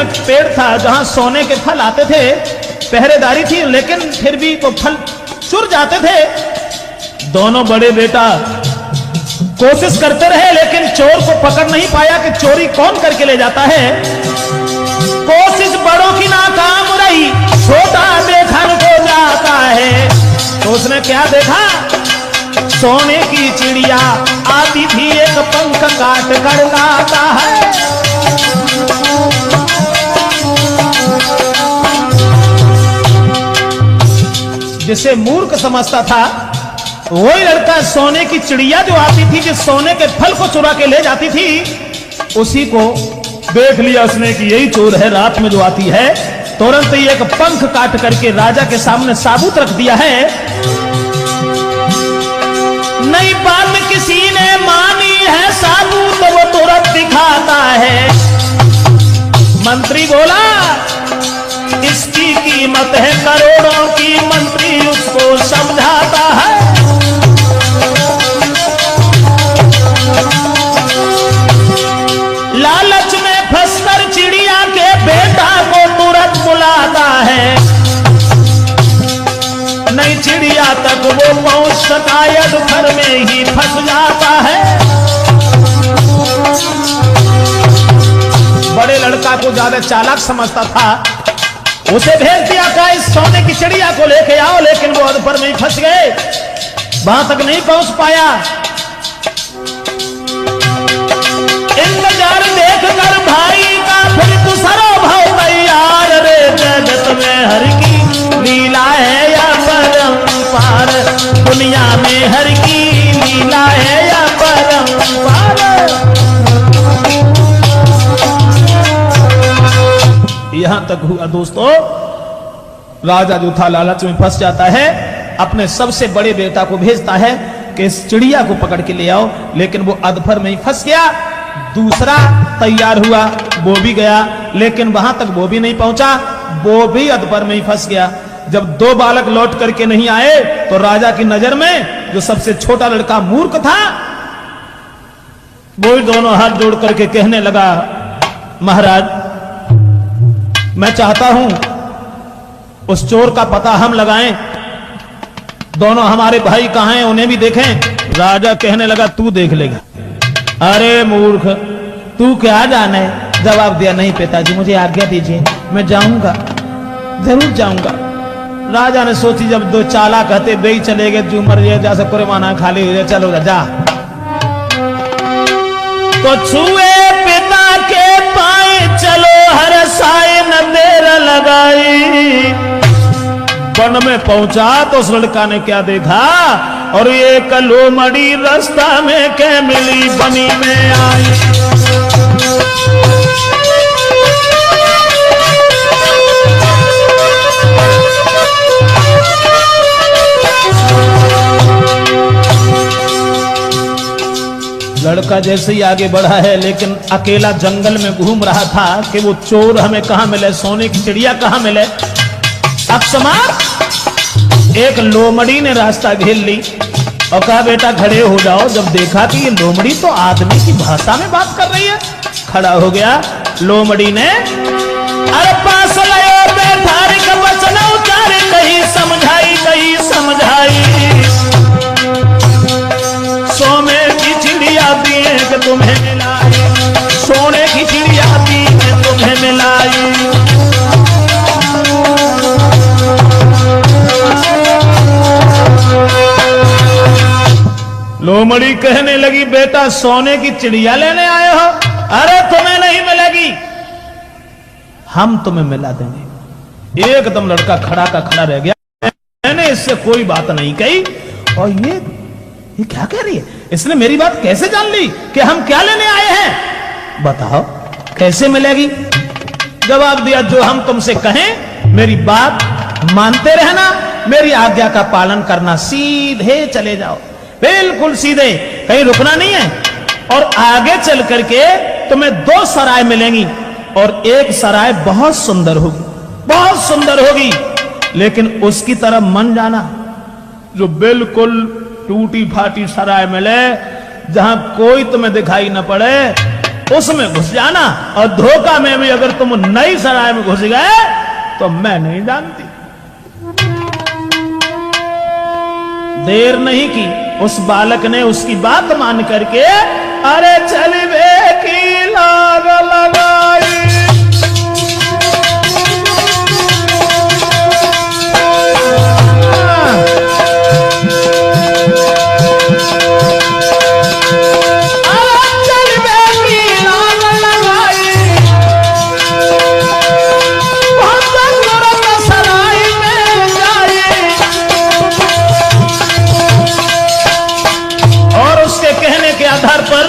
में पेड़ था जहां सोने के फल आते थे, पहरेदारी थी, लेकिन फिर भी वो फल चुर जाते थे। दोनों बड़े बेटा कोशिश करते रहे, लेकिन चोर को पकड़ नहीं पाया कि चोरी कौन करके ले जाता है। कोशिश बड़ों की नाकाम रही, छोटा देखन को जाता है। तो उसने क्या देखा, सोने की चिड़िया आती थी, एक पंख काट कर लाता है। जिसे मूर्ख समझता था, वही लड़का सोने की चिड़िया जो आती थी, जिस सोने के फल को चुरा के ले जाती थी, उसी को देख लिया उसने कि यही चोर है, रात में जो आती है। तुरंत ही एक पंख काट करके राजा के सामने साबूत रख दिया है। नई बात किसी ने मानी है, साबूत वो तुरंत दिखाता है। मंत्री बोला इसकी कीमत है करोड़ों की, मंत्री उसको समझाता है। लालच में फंसकर चिड़िया के बेटा को तुरंत बुलाता है। नई चिड़िया तक वो पहुंच सका, घर में ही फंस जाता है। बड़े लड़का को ज्यादा चालाक समझता था, उसे भेज दिया था इस सोने की चिड़िया को लेके आओ, लेकिन वो अधपर में ही फंस गए, वहां तक नहीं पहुंच पाया। इंतजार देखकर भाई का फिर दूसरा भाव तैयार, रे जगत में हर की लीला है या परंपार, दुनिया में हर की लीला है या परंपार। यहां तक हुआ दोस्तों, राजा जो था लालच में फंस जाता है, अपने सबसे बड़े बेटा को भेजता है कि इस चिड़िया को पकड़ के ले आओ, लेकिन वो अधफर में ही फंस गया। दूसरा तैयार हुआ, वो भी गया, लेकिन वहां तक वो भी नहीं पहुंचा, वो भी अधफर में ही फंस गया। जब दो बालक लौट करके नहीं आए, तो राजा की नजर में जो सबसे छोटा लड़का मूर्ख था, वो दोनों हाथ जोड़ करके कहने लगा, महाराज मैं चाहता हूं उस चोर का पता हम लगाएं, दोनों हमारे भाई कहां हैं उन्हें भी देखें। राजा कहने लगा तू देख लेगा। अरे मूर्ख, तू क्या जाने। जवाब दिया, नहीं पिताजी मुझे आज्ञा दीजिए, मैं जाऊंगा, जरूर जाऊंगा। राजा ने सोची जब दो चाला कहते दे ही चले गए, जो मर जा सको माना खाली हो जाए, चलो जा। तो छुए पिता के पाए, चलो हर साए न देर लगाई। वन में पहुंचा तो उस लड़का ने क्या देखा, और ये कलोमड़ी रास्ता में के मिली, बनी में आई। लड़का जैसे ही आगे बढ़ा है, लेकिन अकेला जंगल में घूम रहा था कि वो चोर हमें कहां मिले, सोने की चिड़िया कहां मिले। अकस्मात एक लोमड़ी ने रास्ता घेर ली और कहा बेटा खड़े हो जाओ। जब देखा कि ये लोमड़ी तो आदमी की भाषा में बात कर रही है, खड़ा हो गया। लोमड़ी ने अरे पास लायो बैठारी का वचन उतारे, कहीं समझाई कहीं समझाई। सोने की चिड़िया दिए कि तुम्हें मिलाई, सोने की चिड़िया दी कि तुम्हें मिलाई। लोमड़ी कहने लगी बेटा सोने की चिड़िया लेने आए हो, अरे तुम्हें नहीं मिलेगी, हम तुम्हें मिला देंगे। एकदम लड़का खड़ा का खड़ा रह गया। मैंने इससे कोई बात नहीं कही, और ये क्या कह रही है, इसने मेरी बात कैसे जान ली कि हम क्या लेने आए हैं, बताओ कैसे मिलेगी। जवाब दिया जो हम तुमसे कहें मेरी बात मानते रहना, मेरी आज्ञा का पालन करना, सीधे चले जाओ, बिल्कुल सीधे, कहीं रुकना नहीं है। और आगे चल करके तुम्हें दो सराय मिलेंगी, और एक सराय बहुत सुंदर होगी, बहुत सुंदर होगी, लेकिन उसकी तरफ मन जाना जो बिल्कुल टूटी फाटी सराय मिले, जहां कोई तुम्हें दिखाई न पड़े, उसमें घुस जाना, और धोखा में भी अगर तुम नई सराय में घुस गए तो मैं नहीं जानती। देर नहीं की, उस बालक ने उसकी बात मान करके अरे चलवे की लाग लगाई। आधार पर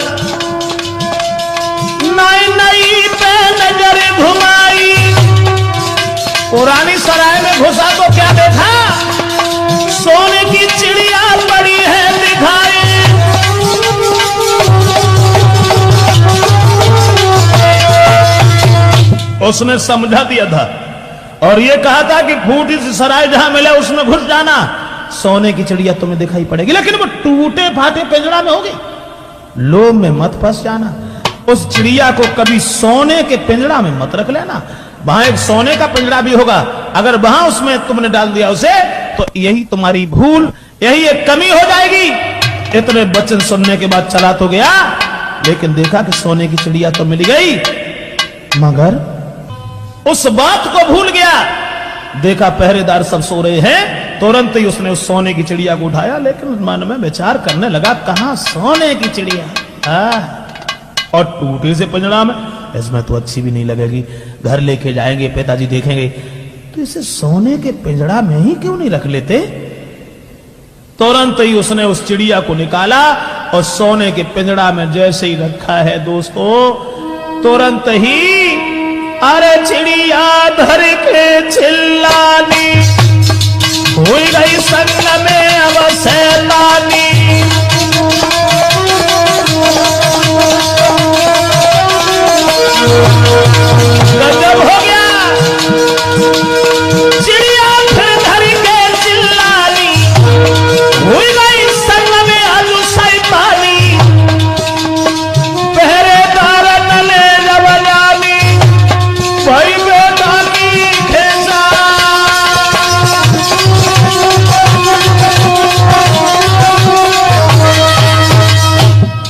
नई नई पे नजर घुमाई, पुरानी सराय में घुसा तो क्या देखा, सोने की चिड़िया बड़ी है दिखाई। उसने समझा दिया था और ये कहा था कि फूटी सी सराय जहां मिले उसमें घुस जाना, सोने की चिड़िया तुम्हें दिखाई पड़ेगी, लेकिन वो टूटे फाटे पिंजड़ा में होगी, लोभ में मत फंस जाना। उस चिड़िया को कभी सोने के पिंजड़ा में मत रख लेना, वहां एक सोने का पिंजड़ा भी होगा, अगर वहां उसमें तुमने डाल दिया उसे तो यही तुम्हारी भूल, यही एक कमी हो जाएगी। इतने वचन सुनने के बाद चला तो गया, लेकिन देखा कि सोने की चिड़िया तो मिल गई, मगर उस बात को भूल गया। देखा पहरेदार सब सो रहे हैं, तुरंत ही उसने उस सोने की चिड़िया को उठाया, लेकिन मन में विचार करने लगा कहां सोने की चिड़िया, और टूटे से पिंजड़ा में, इसमें तो अच्छी भी नहीं लगेगी, घर लेके जाएंगे पिताजी देखेंगे, तो इसे सोने के पिंजड़ा में ही क्यों नहीं रख लेते। तुरंत ही उसने उस चिड़िया को निकाला और सोने के पिंजड़ा में जैसे ही रखा है दोस्तों, तुरंत ही अरे चिड़िया धर के चिल्लानी, हुई गई संग में अब सैलानी। गजब हो गया, चिड़िया फिर धर के चिल्लानी, हुई गई संग में आलू सैतानी। पहरेदार नले जब जानी, भाई बेटा की खेसा।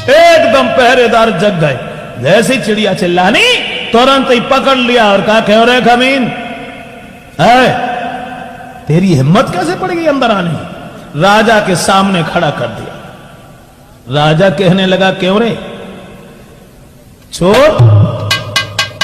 एकदम पहरेदार जग गए, जैसी चिड़िया चिल्लानी तुरंत ही पकड़ लिया और कहा क्यों रे खमीन, तेरी हिम्मत कैसे पड़ गई अंदर आने। राजा के सामने खड़ा कर दिया। राजा कहने लगा क्यों रे चोर,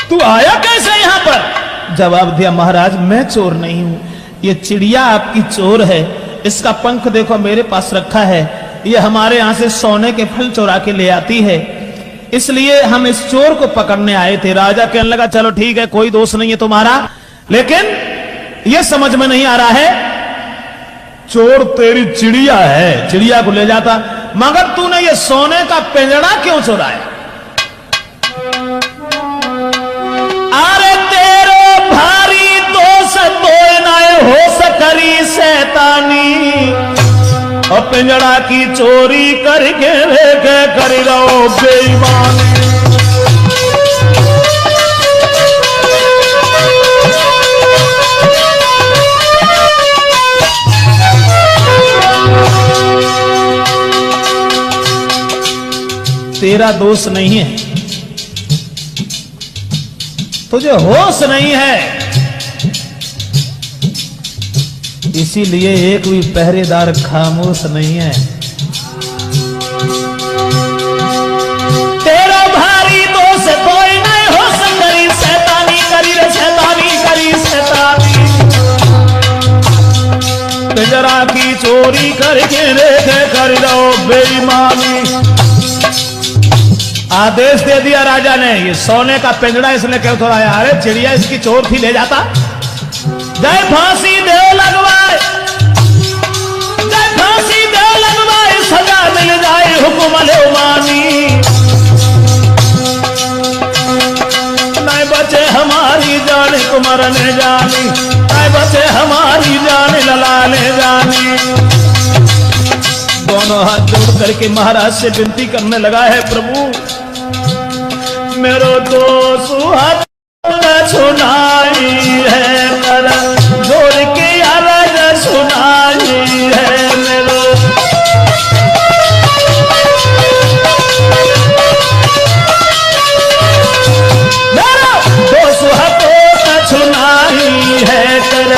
तू आया कैसे यहां पर। जवाब दिया महाराज मैं चोर नहीं हूं, ये चिड़िया आपकी चोर है, इसका पंख देखो मेरे पास रखा है, ये हमारे यहां से सोने के फल चुरा के ले आती है, इसलिए हम इस चोर को पकड़ने आए थे। राजा कहने लगा चलो ठीक है, कोई दोष नहीं है तुम्हारा, लेकिन यह समझ में नहीं आ रहा है, चोर तेरी चिड़िया है, चिड़िया को ले जाता, मगर तूने ये सोने का पिंजड़ा क्यों चुराया। अरे तेरे भारी दोष तो न हो सकरी शैतानी, और पिंजड़ा की चोरी करके लेके कर रहो बेईमानी। तेरा दोष नहीं है, तुझे होश नहीं है, इसीलिए एक भी पहरेदार खामोश नहीं है। तेरा भारी दोष कोई नहीं हो सकरी शैतानी करी रे शैतानी करी शैतानी, पिंजरा की चोरी करके लेके कर दो बेईमानी। आदेश दे दिया राजा ने, ये सोने का पिंजड़ा इसने क्यों चुराया, अरे चिड़िया इसकी चोर थी ले जाता, जय फांसी दे लगवाए, जय फांसी दे लगवाए, सजा मिल जाए हुक्म ले मानी। नहीं बचे हमारी जान कुमार ने जानी, नहीं बचे हमारी जान लला ने जानी। दोनों हाथ जोड़ करके महाराज से विनती करने लगा है प्रभु मेरो तो सुहाग सुनाई है कर जोर की आवाज सुनाई है मेरो तो सुहाग सुनाई है कर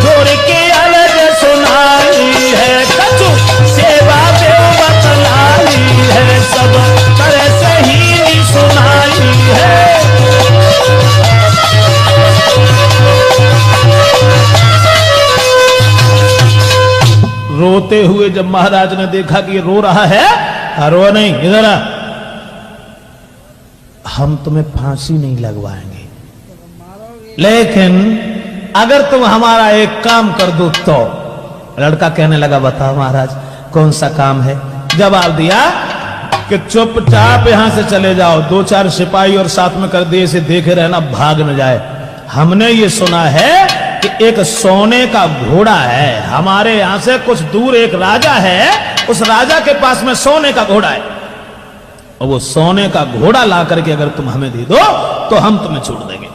जोर की आवाज सुनाई है कछु सेवा देव बतलाई है सब तरह से ही सुनाई है। रोते हुए जब महाराज ने देखा कि ये रो रहा है, रो नहीं, इधर आ, हम तुम्हें फांसी नहीं लगवाएंगे, लेकिन अगर तुम हमारा एक काम कर दो तो। लड़का कहने लगा बताओ महाराज कौन सा काम है। जवाब दिया कि चुपचाप यहां से चले जाओ, 2-4 सिपाही और साथ में कर दिए, इसे देखे रहना भाग न जाए। हमने ये सुना है कि एक सोने का घोड़ा है, हमारे यहां से कुछ दूर एक राजा है, उस राजा के पास में सोने का घोड़ा है, और वो सोने का घोड़ा ला करके अगर तुम हमें दे दो तो हम तुम्हें छोड़ देंगे।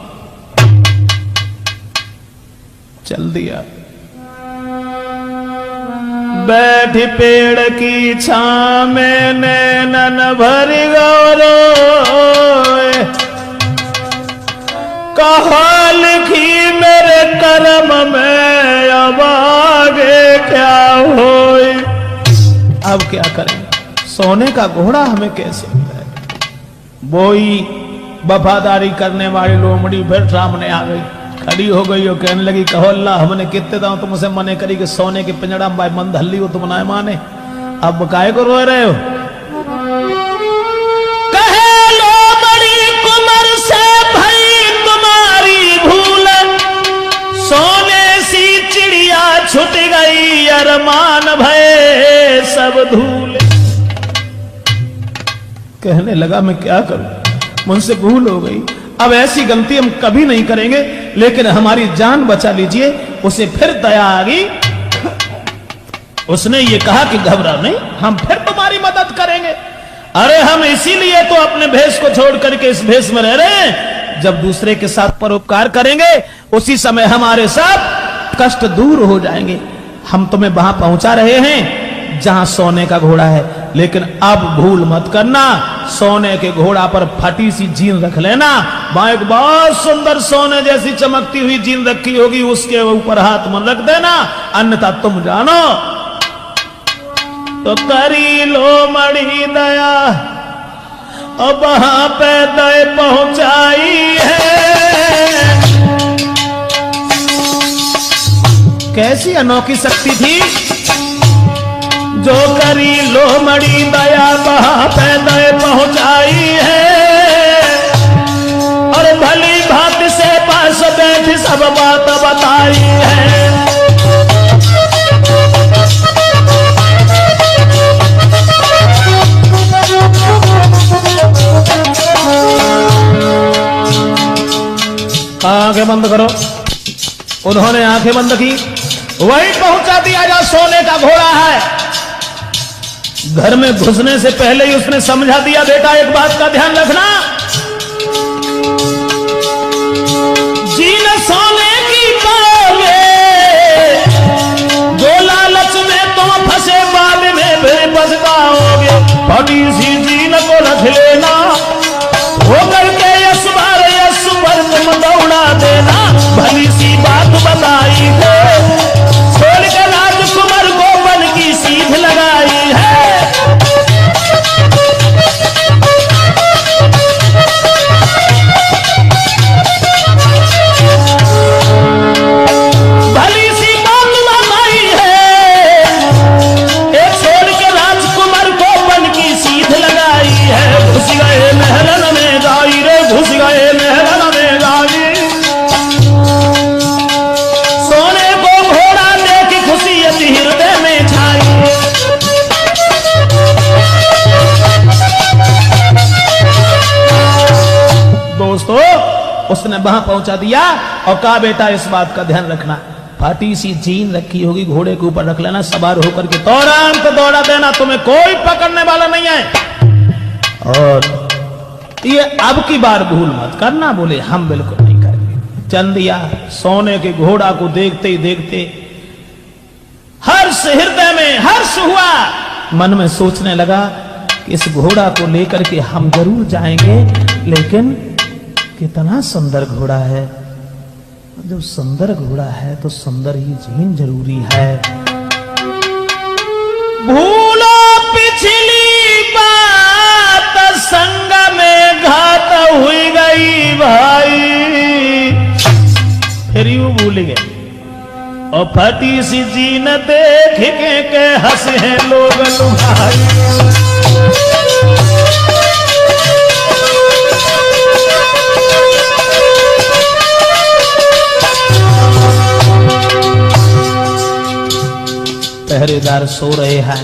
चल दिया। बैठी पेड़ की छां में नैनन भर गौरो कहा लिखी मेरे कर्म में, अब आगे क्या होए। अब क्या करें, सोने का घोड़ा हमें कैसे मिले। बोई वफादारी करने वाली लोमड़ी फिर सामने आ गई, खड़ी हो गई और कहने लगी कहो अल्लाह हमने कितने दांव तुमसे मने करी कि सोने के पिंजड़ा में मंद हल्ली हो तुम ना माने, अब काहे को रो रहे हो। कहे लोमड़ी कुमर से भई तुम्हारी भूल, सोने सी चिड़िया छुट गई अरमान भय सब धूल। कहने लगा मैं क्या करूं, मुझसे भूल हो गई, अब ऐसी गलती हम कभी नहीं करेंगे, लेकिन हमारी जान बचा लीजिए। उसे फिर दया आ गई, उसने ये कहा कि घबराओ नहीं, हम फिर तुम्हारी मदद करेंगे। अरे हम इसीलिए तो अपने भेष को छोड़ करके इस भेष में रह रहे हैं, जब दूसरे के साथ परोपकार करेंगे उसी समय हमारे सब कष्ट दूर हो जाएंगे। हम तुम्हें वहां पहुंचा रहे हैं जहां सोने का घोड़ा है, लेकिन अब भूल मत करना, सोने के घोड़ा पर फटी सी जीन रख लेना, वहां एक बहुत सुंदर सोने जैसी चमकती हुई जीन रखी होगी, उसके ऊपर हाथ मन रख देना, अन्यथा तुम जानो। तो करी लोमड़ी दया अब वहां पे दय पहुंचाई है। कैसी अनोखी शक्ति थी जो करी लोमड़ी दया वहां पे दय पहुंचाई है, और भली भांति से पास बैठ सब बात बताई है। आंखें बंद करो। उन्होंने आंखें बंद की, वहीं पहुंचा दिया जहां सोने का घोड़ा है। घर में घुसने से पहले ही उसने समझा दिया बेटा एक बात का ध्यान रखना, जीन सोने की पाओगे, जो लालच में तुम फंसे बाद में भी पछताओगे। फटी सी जीन को रख लेना, वो करके यश पर तुम दौड़ा देना। भली सी बात बताई है, छोड़ के राजकुमार गोपन की सीध लगाई है। भली सी बात बताई है, एक छोड़ के राजकुमार गोपन की सीध लगाई है। घुस गए महलन में गाई रे, घुस गए महलन में गाई। सोने को घोड़ा देख खुशी अति हृदय में छाई। दोस्तों उसने वहां पहुंचा दिया और कहा बेटा इस बात का ध्यान रखना, फाटी सी जीन रखी होगी घोड़े के ऊपर रख लेना, सवार होकर के तुरंत दौड़ा देना, तुम्हें कोई पकड़ने वाला नहीं है। और ये अब की बार भूल मत करना। बोले हम बिल्कुल नहीं करेंगे। चल दिया। सोने के घोड़ा को देखते ही देखते हर्ष हृदय में हर्ष हुआ। मन में सोचने लगा कि इस घोड़ा को लेकर के हम जरूर जाएंगे, लेकिन कितना सुंदर घोड़ा है। जब सुंदर घोड़ा है तो सुंदर ही जीन जरूरी है। भूलो पिछली बात, संग में घात हुई गई भाई। फिर यूं भूल गए और फटी सी जीन देख के हंसे हैं लोग लुभाई। पहरेदार सो रहे हैं,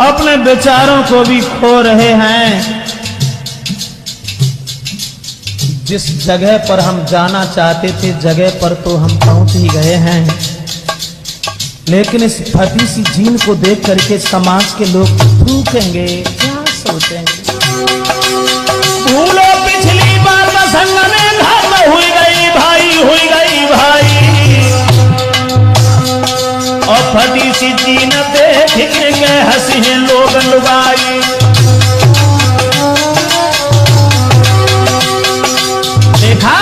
अपने विचारों को भी खो रहे हैं। जिस जगह पर हम जाना चाहते थे जगह पर तो हम पहुंच ही गए हैं, लेकिन इस फटी सी जीन को देख करके समाज के लोग भूखेंगे, क्या सोचेंगे। भूलो पिछली बार संग में घात हुई गई भाई, हुई गई भाई। और फटी सी जीन देख के हंसी हैं लोग लुगाई। देखा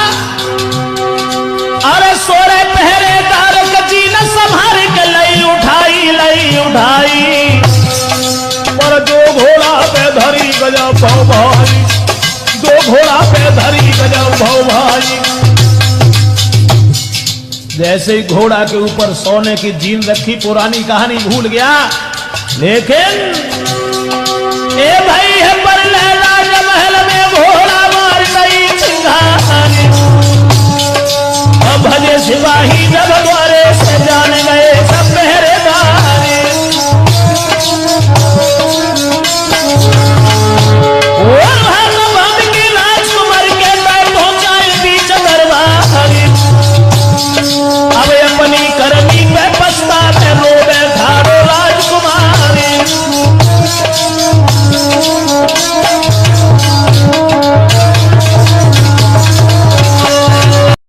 अरे सोरे पहरेदार का जीन संभाल के लई उठाई, लई उठाई। पर जो घोड़ा पे धरी गजब भाव भाई, जो घोड़ा पे धरी गजब भाव भाई। जैसे ही घोड़ा के ऊपर सोने की जीन रखी, पुरानी कहानी भूल गया, लेकिन